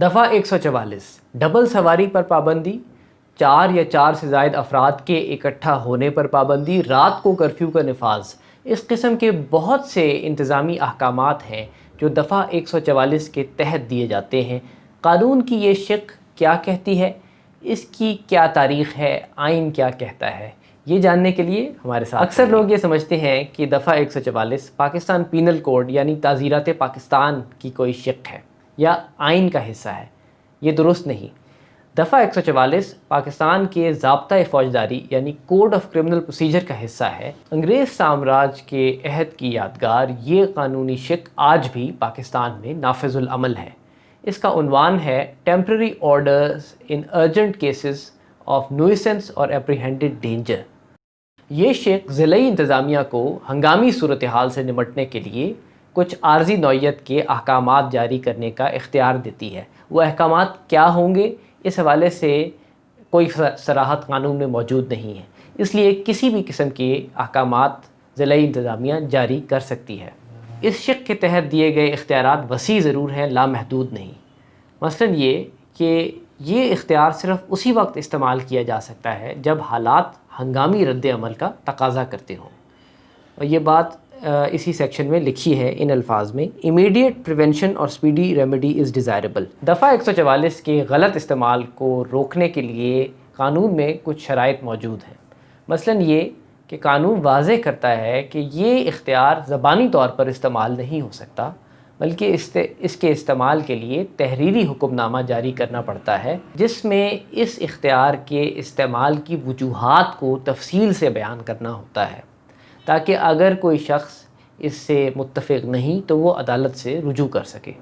دفعہ 144 ڈبل سواری پر پابندی، 4 یا 4 سے زائد افراد کے اکٹھا ہونے پر پابندی، رات کو کرفیو کا نفاذ، اس قسم کے بہت سے انتظامی احکامات ہیں جو دفعہ 144 کے تحت دیے جاتے ہیں۔ قانون کی یہ شق کیا کہتی ہے، اس کی کیا تاریخ ہے، آئین کیا کہتا ہے، یہ جاننے کے لیے ہمارے ساتھ اکثر لوگ یہ سمجھتے ہیں کہ دفعہ 144 پاکستان پینل کوڈ یعنی تعزیرات پاکستان کی کوئی شق ہے یا آئین کا حصہ ہے۔ یہ درست نہیں۔ دفعہ 144 پاکستان کے ضابطۂ فوجداری یعنی کوڈ آف کرمنل پروسیجر کا حصہ ہے۔ انگریز سامراج کے عہد کی یادگار یہ قانونی شق آج بھی پاکستان میں نافذ العمل ہے۔ اس کا عنوان ہے temporary orders in urgent cases of nuisance اور اپریہینڈڈ ڈینجر۔ یہ شق ضلعی انتظامیہ کو ہنگامی صورتحال سے نمٹنے کے لیے کچھ عارضی نوعیت کے احکامات جاری کرنے کا اختیار دیتی ہے۔ وہ احکامات کیا ہوں گے، اس حوالے سے کوئی صراحت قانون میں موجود نہیں ہے، اس لیے کسی بھی قسم کے احکامات ضلعی انتظامیہ جاری کر سکتی ہے۔ اس شق کے تحت دیے گئے اختیارات وسیع ضرور ہیں، لامحدود نہیں۔ مثلا یہ کہ یہ اختیار صرف اسی وقت استعمال کیا جا سکتا ہے جب حالات ہنگامی رد عمل کا تقاضا کرتے ہوں، اور یہ بات اسی سیکشن میں لکھی ہے ان الفاظ میں، امیڈیٹ پریونشن اور اسپیڈی ریمیڈی از ڈیزائربل۔ دفعہ 144 کے غلط استعمال کو روکنے کے لیے قانون میں کچھ شرائط موجود ہیں۔ مثلا یہ کہ قانون واضح کرتا ہے کہ یہ اختیار زبانی طور پر استعمال نہیں ہو سکتا، بلکہ اس کے استعمال کے لیے تحریری حکم نامہ جاری کرنا پڑتا ہے، جس میں اس اختیار کے استعمال کی وجوہات کو تفصیل سے بیان کرنا ہوتا ہے، تاکہ اگر کوئی شخص اس سے متفق نہیں تو وہ عدالت سے رجوع کر سکے۔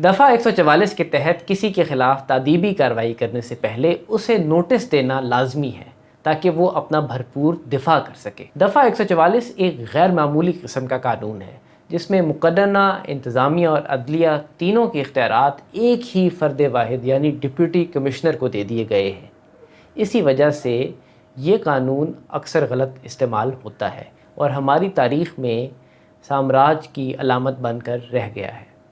دفعہ 144 کے تحت کسی کے خلاف تادیبی کارروائی کرنے سے پہلے اسے نوٹس دینا لازمی ہے تاکہ وہ اپنا بھرپور دفاع کر سکے۔ دفعہ 144 ایک غیر معمولی قسم کا قانون ہے جس میں مقننہ، انتظامیہ اور عدلیہ تینوں کے اختیارات ایک ہی فرد واحد یعنی ڈپٹی کمشنر کو دے دیے گئے ہیں۔ اسی وجہ سے یہ قانون اکثر غلط استعمال ہوتا ہے اور ہماری تاریخ میں سامراج کی علامت بن کر رہ گیا ہے۔